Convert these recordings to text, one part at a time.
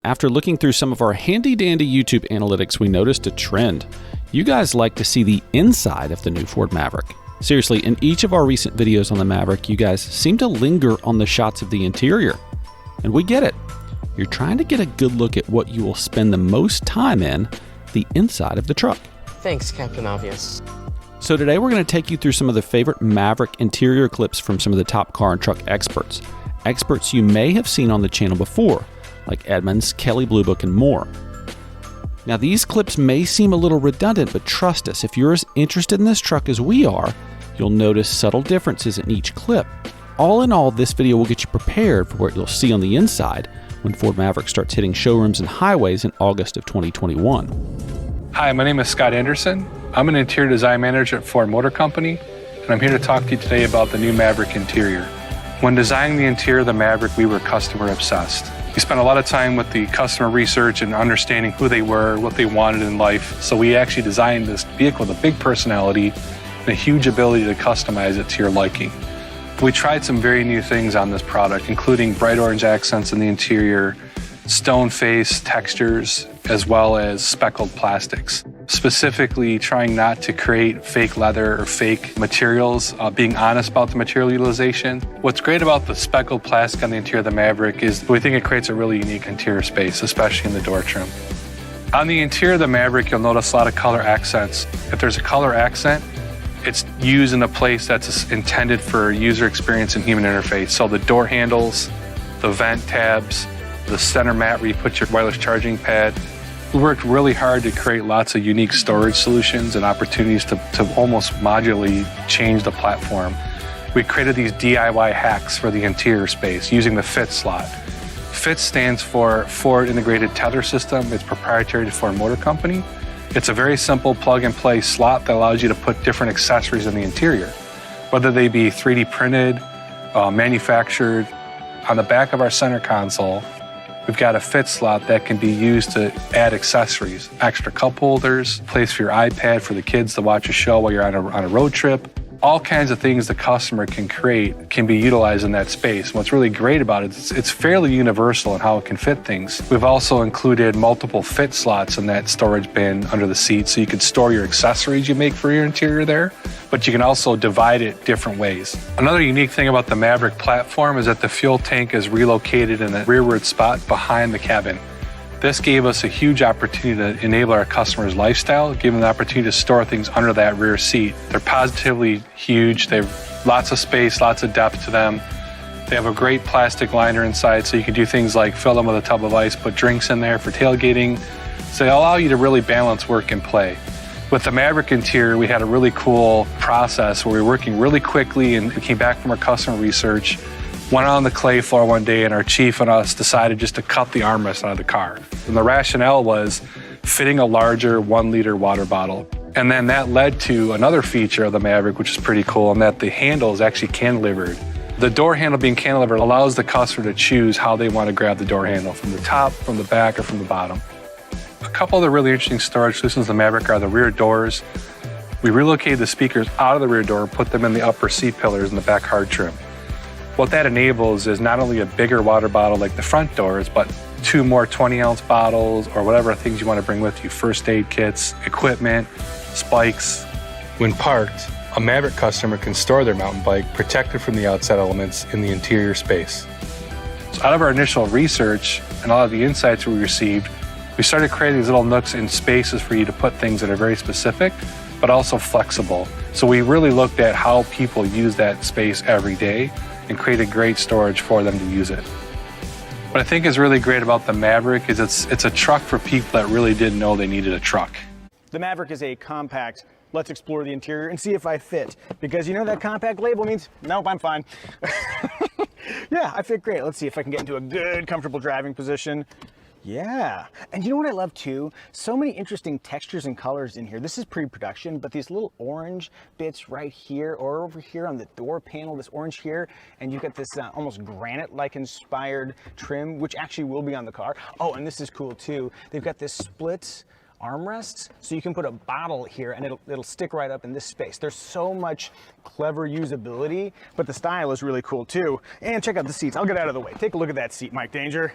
After looking through some of our handy-dandy YouTube analytics, we noticed a trend. You guys like to see the inside of the new Ford Maverick. Seriously, in each of our recent videos on the Maverick, you guys seem to linger on the shots of the interior. And we get it. You're trying to get a good look at what you will spend the most time in, the inside of the truck. Thanks, Captain Obvious. So today we're going to take you through some of the favorite Maverick interior clips from some of the top car and truck experts. Experts you may have seen on the channel before, like Edmunds, Kelley Blue Book, and more. Now these clips may seem a little redundant, but trust us, if you're as interested in this truck as we are, you'll notice subtle differences in each clip. All in all, this video will get you prepared for what you'll see on the inside when Ford Maverick starts hitting showrooms and highways in August of 2021. Hi, my name is Scott Anderson. I'm an interior design manager at Ford Motor Company, and I'm here to talk to you today about the new Maverick interior. When designing the interior of the Maverick, we were customer obsessed. We spent a lot of time with the customer research and understanding who they were, what they wanted in life. So we actually designed this vehicle with a big personality and a huge ability to customize it to your liking. We tried some very new things on this product, including bright orange accents in the interior, stone face textures, as well as speckled plastics. Specifically trying not to create fake leather or fake materials, being honest about the material utilization. What's great about the speckled plastic on the interior of the Maverick is we think it creates a really unique interior space, especially in the door trim. On the interior of the Maverick, you'll notice a lot of color accents. If there's a color accent, it's used in a place that's intended for user experience and human interface. So the door handles, the vent tabs, the center mat where you put your wireless charging pad. We worked really hard to create lots of unique storage solutions and opportunities to almost modularly change the platform. We created these DIY hacks for the interior space using the FIT slot. FIT stands for Ford Integrated Tether System. It's proprietary to Ford Motor Company. It's a very simple plug-and-play slot that allows you to put different accessories in the interior, whether they be 3D printed, manufactured. On the back of our center console, we've got a FIT slot that can be used to add accessories, extra cup holders, place for your iPad for the kids to watch a show while you're on a road trip. All kinds of things the customer can create can be utilized in that space. And what's really great about it is it's fairly universal in how it can fit things. We've also included multiple FIT slots in that storage bin under the seat, so you can store your accessories you make for your interior there, but you can also divide it different ways. Another unique thing about the Maverick platform is that the fuel tank is relocated in a rearward spot behind the cabin. This gave us a huge opportunity to enable our customers' lifestyle, give them the opportunity to store things under that rear seat. They're positively huge. They have lots of space, lots of depth to them. They have a great plastic liner inside, so you can do things like fill them with a tub of ice, put drinks in there for tailgating. So they allow you to really balance work and play. With the Maverick interior, we had a really cool process where we were working really quickly, and we came back from our customer research, went on the clay floor one day, and our chief and us decided just to cut the armrest out of the car. And the rationale was fitting a larger 1-liter water bottle. And then that led to another feature of the Maverick, which is pretty cool, in that the handle is actually cantilevered. The door handle being cantilevered allows the customer to choose how they want to grab the door handle, from the top, from the back, or from the bottom. A couple of the really interesting storage solutions in the Maverick are the rear doors. We relocated the speakers out of the rear door, put them in the upper seat pillars in the back hard trim. What that enables is not only a bigger water bottle like the front doors, but 2 more 20-ounce bottles or whatever things you want to bring with you, first aid kits, equipment, spikes. When parked, a Maverick customer can store their mountain bike protected from the outside elements in the interior space. So out of our initial research and all of the insights we received, we started creating these little nooks and spaces for you to put things that are very specific, but also flexible. So we really looked at how people use that space every day and created great storage for them to use it. What I think is really great about the Maverick is it's a truck for people that really didn't know they needed a truck. The Maverick is a compact, let's explore the interior and see if I fit. Because you know that compact label means, nope, I'm fine. Yeah, I fit great. Let's see if I can get into a good, comfortable driving position. Yeah, and you know what I love too? So many interesting textures and colors in here. This is pre-production, but these little orange bits right here or over here on the door panel, this orange here, and you've got this almost granite-like inspired trim, which actually will be on the car. Oh, and this is cool too. They've got this split armrests, so you can put a bottle here and it'll stick right up in this space. There's so much clever usability, but the style is really cool too. And check out the seats. I'll get out of the way. Take a look at that seat, Mike Danger.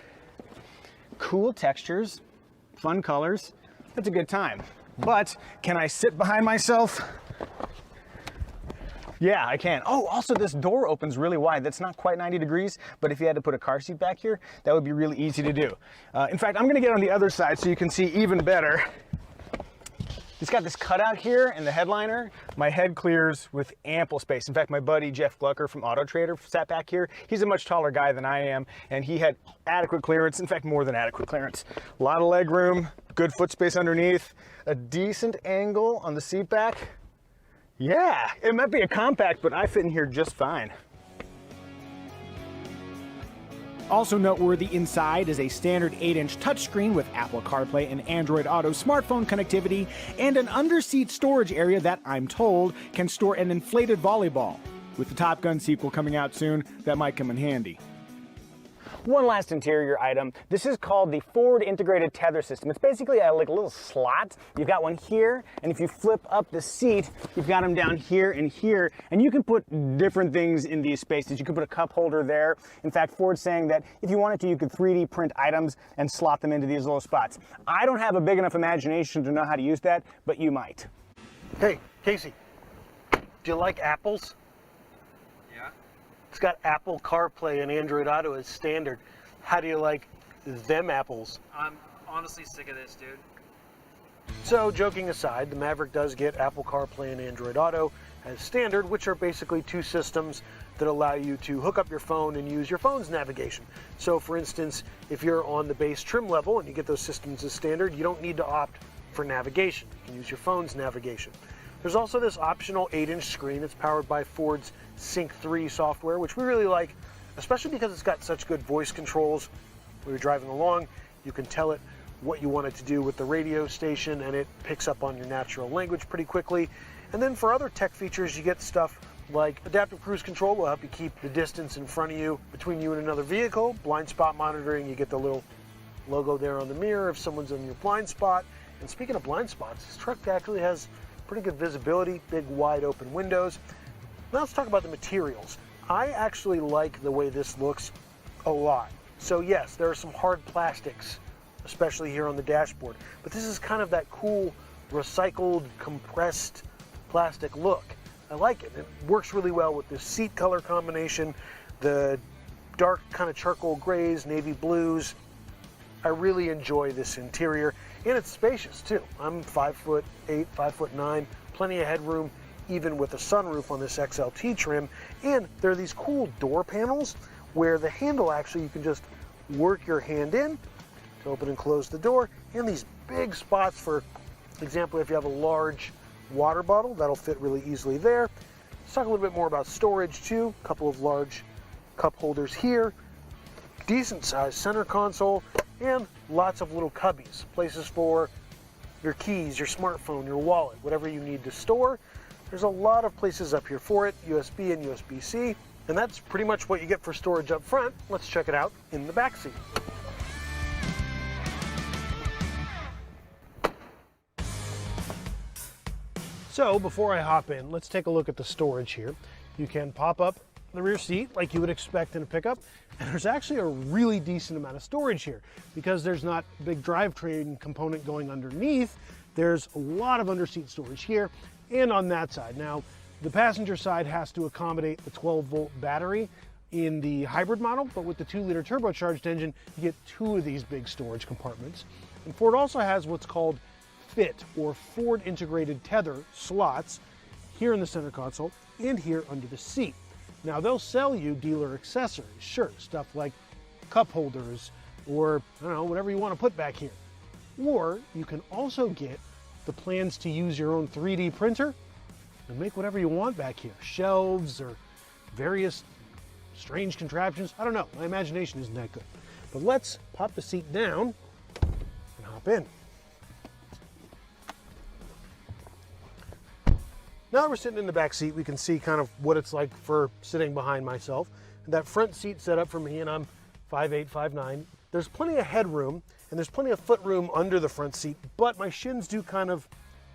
cool textures, fun colors. It's a good time. But can I sit behind myself? Yeah, I can. Oh, also this door opens really wide. That's not quite 90 degrees, but if you had to put a car seat back here, that would be really easy to do. In fact, I'm gonna get on the other side so you can see even better. It's got this cutout here in the headliner. My head clears with ample space. In fact, my buddy Jeff Glucker from Auto Trader sat back here. He's a much taller guy than I am, and he had adequate clearance. In fact, more than adequate clearance. A lot of leg room, good foot space underneath, a decent angle on the seat back. Yeah, it might be a compact, but I fit in here just fine. Also noteworthy inside is a standard 8-inch touchscreen with Apple CarPlay and Android Auto smartphone connectivity, and an underseat storage area that, I'm told, can store an inflated volleyball. With the Top Gun sequel coming out soon, that might come in handy. One last interior item. This is called the Ford Integrated Tether System. It's basically like a little slot. You've got one here, and if you flip up the seat, you've got them down here, and you can put different things in these spaces. You could put a cup holder there. In fact, Ford's saying that if you wanted to, you could 3D print items and slot them into these little spots. I don't have a big enough imagination to know how to use that, but you might. Hey, Casey, do you like apples? It's got Apple CarPlay and Android Auto as standard. How do you like them apples? I'm honestly sick of this, dude. So, joking aside, the Maverick does get Apple CarPlay and Android Auto as standard, which are basically two systems that allow you to hook up your phone and use your phone's navigation. So, for instance, if you're on the base trim level and you get those systems as standard, you don't need to opt for navigation. You can use your phone's navigation. There's also this optional 8-inch screen. It's powered by Ford's Sync 3 software, which we really like, especially because it's got such good voice controls. When you're driving along, you can tell it what you want it to do with the radio station, and it picks up on your natural language pretty quickly. And then for other tech features, you get stuff like adaptive cruise control will help you keep the distance in front of you between you and another vehicle. Blind spot monitoring, you get the little logo there on the mirror if someone's in your blind spot. And speaking of blind spots, this truck actually has pretty good visibility, big wide open windows. Now let's talk about the materials. I actually like the way this looks a lot. So yes, there are some hard plastics, especially here on the dashboard, but this is kind of that cool recycled, compressed plastic look. I like it. It works really well with this seat color combination, the dark kind of charcoal grays, navy blues. I really enjoy this interior, and it's spacious too. I'm 5'8", 5'9", plenty of headroom, even with a sunroof on this XLT trim. And there are these cool door panels where the handle actually, you can just work your hand in to open and close the door, and these big spots for example, if you have a large water bottle, that'll fit really easily there. Let's talk a little bit more about storage too. A couple of large cup holders here, decent sized center console, and lots of little cubbies, places for your keys, your smartphone, your wallet, whatever you need to store. There's a lot of places up here for it, USB and USB-C, and that's pretty much what you get for storage up front. Let's check it out in the back seat. So before I hop in, let's take a look at the storage here. You can pop up the rear seat like you would expect in a pickup, and there's actually a really decent amount of storage here because there's not a big drivetrain component going underneath. There's a lot of underseat storage here and on that side. Now, the passenger side has to accommodate the 12-volt battery in the hybrid model, but with the 2-liter turbocharged engine, you get 2 of these big storage compartments. And Ford also has what's called FIT, or Ford Integrated Tether slots, here in the center console and here under the seat. Now, they'll sell you dealer accessories, sure, stuff like cup holders or, I don't know, whatever you want to put back here. Or you can also get the plans to use your own 3D printer and make whatever you want back here, shelves or various strange contraptions. I don't know, my imagination isn't that good. But let's pop the seat down and hop in. Now that we're sitting in the back seat, we can see kind of what it's like for sitting behind myself. And that front seat set up for me, and I'm 5'8", 5'9". There's plenty of headroom, and there's plenty of footroom under the front seat, but my shins do kind of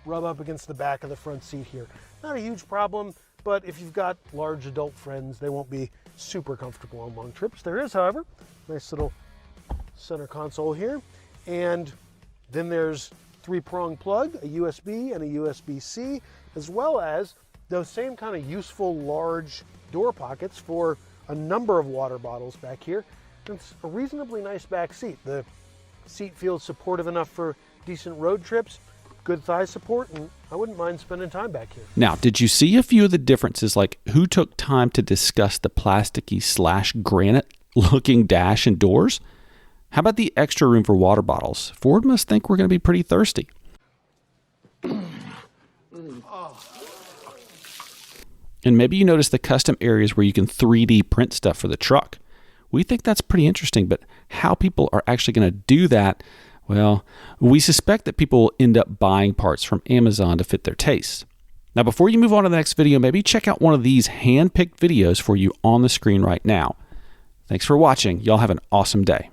rub up against the back of the front seat here. Not a huge problem, but if you've got large adult friends, they won't be super comfortable on long trips. There is, however, a nice little center console here. And then there's 3-prong plug, a USB and a USB-C, as well as those same kind of useful large door pockets for a number of water bottles back here. It's a reasonably nice back seat. The seat feels supportive enough for decent road trips, good thigh support, and I wouldn't mind spending time back here. Now, did you see a few of the differences, like who took time to discuss the plasticky / granite looking dash and doors? How about the extra room for water bottles? Ford must think we're going to be pretty thirsty. And maybe you notice the custom areas where you can 3D print stuff for the truck. We think that's pretty interesting, but how people are actually going to do that, well, we suspect that people will end up buying parts from Amazon to fit their tastes. Now, before you move on to the next video, maybe check out one of these hand-picked videos for you on the screen right now. Thanks for watching. Y'all have an awesome day.